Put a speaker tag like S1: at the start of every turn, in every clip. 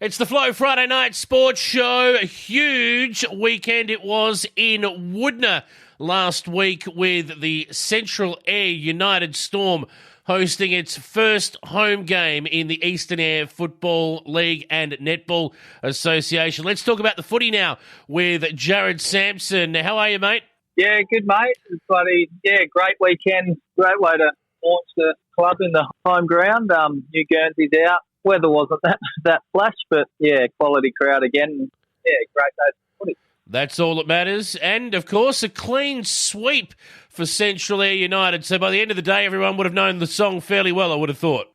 S1: It's the Flow Friday Night Sports Show. A huge weekend it was in Woodner last week with the Central Eyre United Storm hosting its first home game in the Eastern Eyre Football League and Netball Association. Let's talk about the footy now with Jared Sampson. How are you, mate?
S2: Yeah, good, mate. Great weekend. Great way to launch the club in the home ground. New Guernsey's out. Weather wasn't that flash, but yeah, quality crowd again. Yeah, great day for footy.
S1: That's all that matters. And, of course, a clean sweep for Central Eyre United. So by the end of the day, everyone would have known the song fairly well, I would have thought.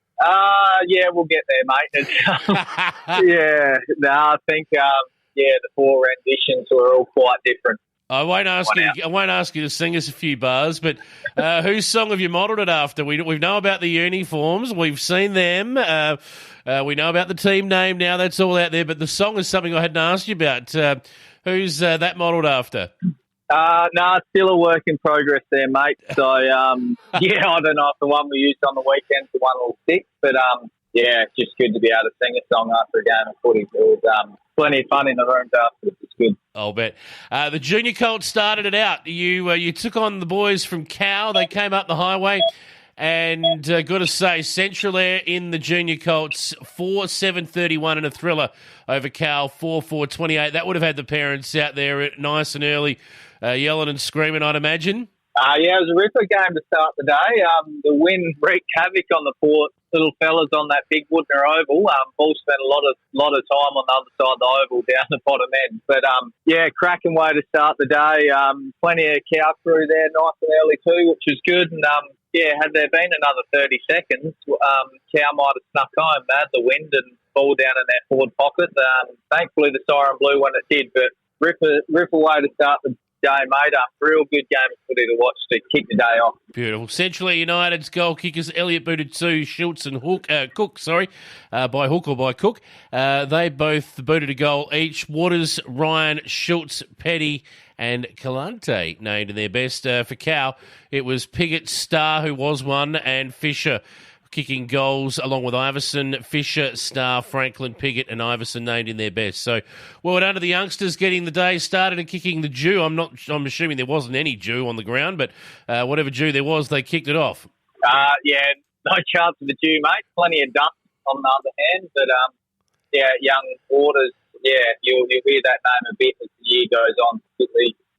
S2: Yeah, we'll get there, mate. I think the four renditions were all quite different.
S1: I won't ask you to sing us a few bars, but whose song have you modelled it after? We know about the uniforms. We've seen them. We know about the team name now. That's all out there. But the song is something I hadn't asked you about. Who's that modelled after?
S2: It's still a work in progress there, mate. So, I don't know if the one we used on the weekend's the one will stick. But, it's just good to be able to sing a song after a game of footy. It was plenty of fun in the room afterwards. It's good.
S1: I'll bet. The junior Colts started it out. You took on the boys from Cow. They came up the highway. And got to say, Central Eyre in the junior Colts, 4-7-31 in a thriller over Cow, 4-4-28. That would have had the parents out there nice and early, yelling and screaming, I'd imagine.
S2: It was a ripper game to start the day. The wind wreaked havoc on the poor little fellas on that big Woodner oval. Ball spent a lot of time on the other side of the oval down the bottom end. But, cracking way to start the day. Plenty of Cow crew there, nice and early too, which was good. And, had there been another 30 seconds, Cow might have snuck home. They had the wind and ball down in their forward pocket. Thankfully, the siren blew when it did, but ripper way to start the day, mate. Real good game of footy to watch to kick the day off.
S1: Beautiful. Central Eyre United's goal kickers, Elliott booted 2, Schultz and Cook, by hook or by Cook. They both booted a goal each. Waters, Ryan, Schultz, Petty and Calante named in their best. For Cow, it was Piggott, Starr, who was one, and Fisher kicking goals along with Iverson, Fisher, Starr, Franklin, Piggott and Iverson named in their best. So well done to the youngsters getting the day started and kicking the dew. I'm assuming there wasn't any dew on the ground, but whatever dew there was, they kicked it off.
S2: No chance of the dew, mate. Plenty of dust on the other hand, but young Waters, you'll hear that name a bit as the year goes on.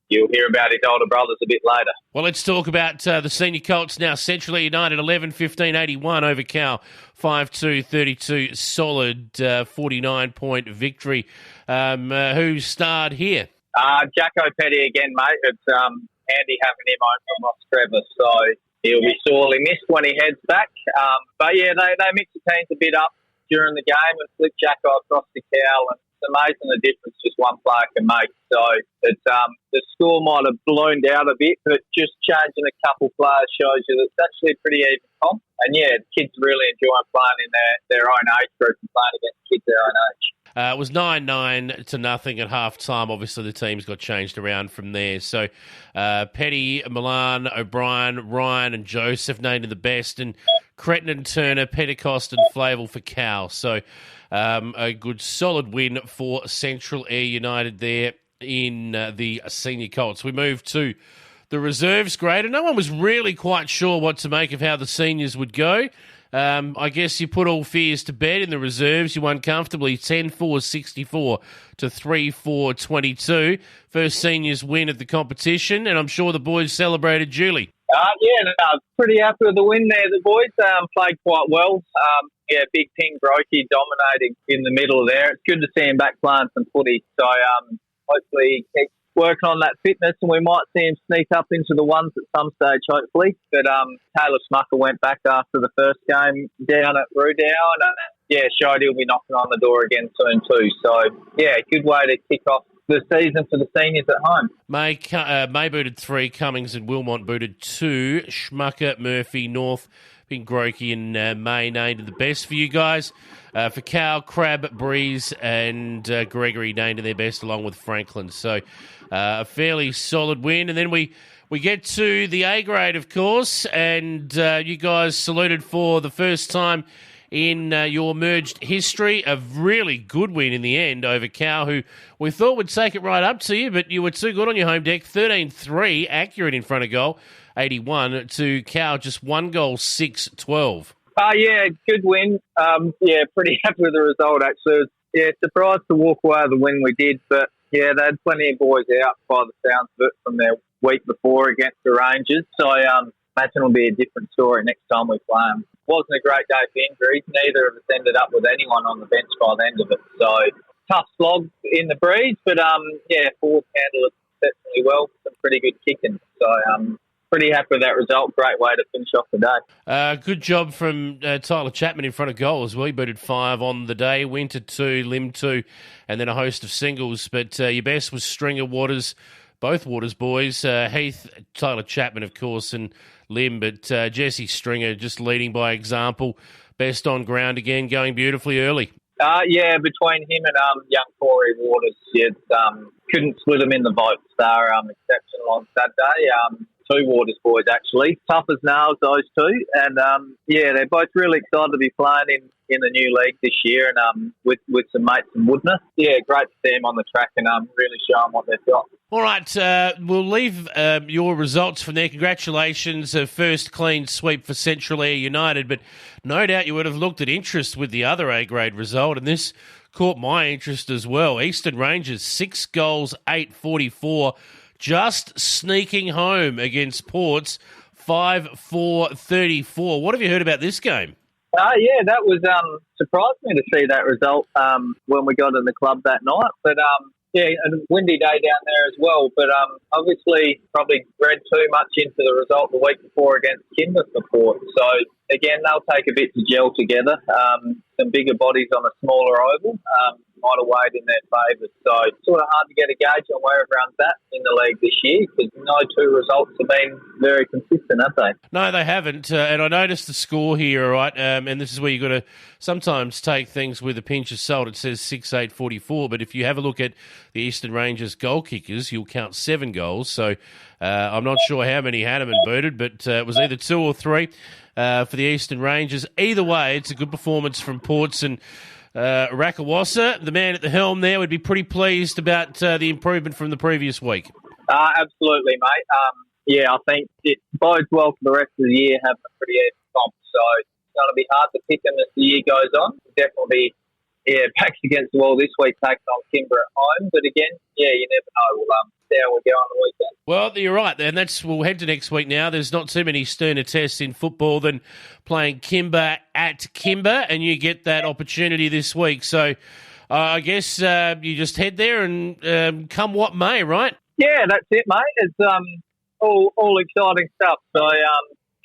S2: You'll hear about his older brothers a bit later.
S1: Well, let's talk about the senior Colts now. Central Eyre United 11-15-81 over Cow, 5-2-32, solid 49-point victory. Who starred here?
S2: Jacko Petty again, mate. It's handy having him on from Ross Trevor, so he'll be sorely missed when he heads back. They mixed the teams a bit up during the game and flipped Jacko across to Cow, and it's amazing the difference just one player can make. So it's the score might have ballooned out a bit, but just changing a couple players shows you that it's actually a pretty even comp. And the kids really enjoy playing in their own age group and playing against kids their own age.
S1: It was 9-0 at half-time. Obviously, the teams got changed around from there. So, Petty, Milan, O'Brien, Ryan and Joseph named in the best, and Cretin and Turner, Pentecost and Flavel for Cow. So, a good, solid win for Central Eyre United there in the senior Colts. We move to the reserves grade, and no one was really quite sure what to make of how the seniors would go. I guess you put all fears to bed in the reserves. You won comfortably 10-4-64 to 3-4-22. First seniors win of the competition, and I'm sure the boys celebrated duly.
S2: Pretty happy with the win there. The boys played quite well. Big Ping Brokey dominating in the middle there. It's good to see him back playing some footy. So hopefully he keeps working on that fitness, and we might see him sneak up into the ones at some stage, hopefully. But Taylor Smucker went back after the first game down at Rudow, and showed he'll be knocking on the door again soon too. So, good way to kick off the season for the seniors at home.
S1: May booted 3, Cummings and Wilmot booted 2, Schmucker, Murphy, North, Pingrokey and May named the best for you guys. For Cow, Crab, Breeze and Gregory named in their best along with Franklin. So a fairly solid win. And then we get to the A grade, of course, and you guys saluted for the first time in your merged history. A really good win in the end over Cow, who we thought would take it right up to you, but you were too good on your home deck. 13-3, accurate in front of goal, 81 to Cow, just 1 goal, 6-12.
S2: Yeah, good win. Pretty happy with the result, actually. Surprised to walk away with the win we did, but yeah, they had plenty of boys out by the sounds of it from their week before against the Rangers. So imagine it'll be a different story next time we play them. Wasn't a great day for injuries. Neither of us ended up with anyone on the bench by the end of it. So tough slog in the breeze, but forward handled it exceptionally well. Some pretty good kicking. So pretty happy with that result. Great way to finish off the day.
S1: Good job from Tyler Chapman in front of goal as well. He booted 5 on the day. Winter 2, Lim 2, and then a host of singles. But your best was Stringer, Waters, both Waters boys. Heath, Tyler Chapman, of course, and Lim. But Jesse Stringer just leading by example. Best on ground again, going beautifully early.
S2: Between him and young Corey Waters, couldn't split them in the votes. They're exceptional on Saturday. 2 Waters boys, actually. Tough as nails, those two. And, they're both really excited to be playing in the new league this year and with some mates from Woodness. Yeah, great to see them on the track and really show them what they've got.
S1: All right, we'll leave your results from there. Congratulations, first clean sweep for Central Eyre United, but no doubt you would have looked at interest with the other A-grade result, and this caught my interest as well. Eastern Rangers, 6 goals, 8-44, just sneaking home against Ports, 5-4-34. What have you heard about this game?
S2: That was surprised me to see that result when we got in the club that night. But a windy day down there as well. But obviously probably read too much into the result the week before against Kimber for Port. So again, they'll take a bit to gel together. Some bigger bodies on a smaller oval might have weighed in their favour. So it's sort of hard to get a gauge on where everyone's at in the league this year because no 2 results have been very consistent, have they?
S1: No, they haven't. And I noticed the score here, all right, and this is where you've got to sometimes take things with a pinch of salt. It says 6-8-44, but if you have a look at the Eastern Rangers goal kickers, you'll count 7 goals. So I'm not sure how many Hanneman booted, but it was either 2 or 3 for the Eastern Rangers. Either way, it's a good performance from Ports and Rakawasa, the man at the helm there, would be pretty pleased about the improvement from the previous week.
S2: Absolutely, mate. I think it bodes well for the rest of the year having a pretty even comp. So it's going to be hard to pick them as the year goes on. Definitely, backs against the wall this week, taking on Kimber at home. But again, you never know. We'll see how we go on the weekend.
S1: Well, you're right, and we'll head to next week now. There's not too many sterner tests in football than playing Kimber at Kimber, and you get that opportunity this week. So I guess you just head there and come what may, right?
S2: Yeah, that's it, mate. It's all exciting stuff. So,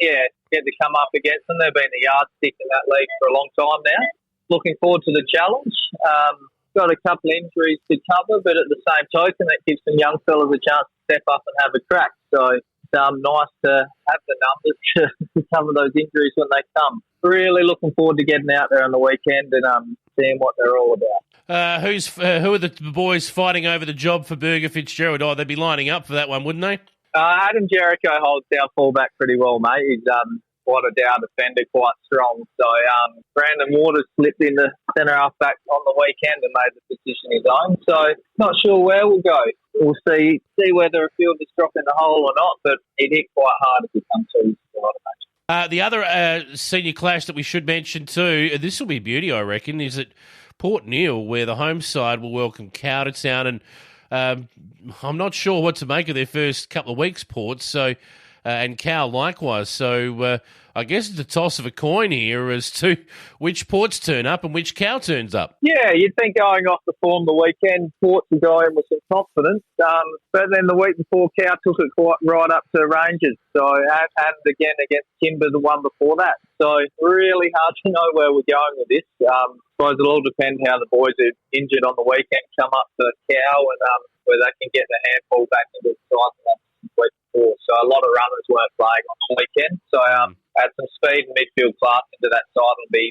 S2: get to come up against them. They've been the yardstick in that league for a long time now. Looking forward to the challenge. Got a couple of injuries to cover, but at the same token, that gives some young fellas a chance to step up and have a crack. So it's nice to have the numbers to cover those injuries when they come. Really looking forward to getting out there on the weekend and seeing what they're all about.
S1: Who are the boys fighting over the job for Berger Fitzgerald? Oh, they'd be lining up for that one, wouldn't they?
S2: Adam Jericho holds our fullback pretty well, mate. He's quite a down defender, quite strong. So Brandon Waters slipped in the centre half back on the weekend and made the position his own. So not sure where we'll go. We'll see whether a few of us drop in the hole or not, but it hit quite hard if it comes to a lot of matches.
S1: The other senior clash that we should mention too, this will be a beauty, I reckon, is at Port Neale, where the home side will welcome Cowdertown, and I'm not sure what to make of their first couple of weeks, Port, so and Cow likewise. So I guess it's a toss of a coin here as to which Ports turn up and which Cow turns up. Yeah,
S2: you'd think going off the form the weekend, Ports would go in with some confidence, but then the week before, Cow took it quite right up to Rangers, so and again against Kimber the one before that. So really hard to know where we're going with this. I suppose it'll all depend how the boys are injured on the weekend come up for Cow and where they can get the handball back into the side the week before. So a lot of runners weren't playing on the weekend. So add some speed and midfield class into that side will be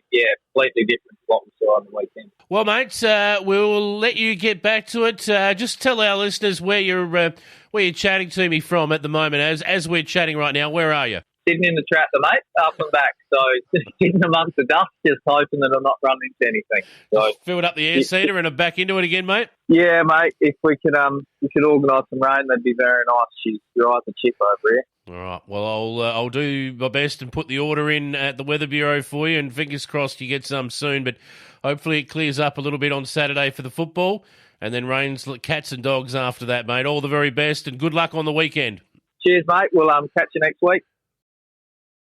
S2: completely different to what we saw on the weekend.
S1: Well, mates, we'll let you get back to it. Just tell our listeners where you're chatting to me from at the moment. As we're chatting right now, where are you?
S2: sitting in the tractor, mate, up and back. So just sitting amongst the dust, just hoping that I'm not running into anything. So
S1: filled up the air seeder and are back into it again, mate.
S2: yeah, mate. If we could organise some rain, that'd be very nice. She's right the chip over here.
S1: All right. Well, I'll do my best and put the order in at the Weather Bureau for you, and fingers crossed you get some soon. But hopefully it clears up a little bit on Saturday for the football, and then rains cats and dogs after that, mate. All the very best, and good luck on the weekend.
S2: Cheers, mate. We'll catch you next week.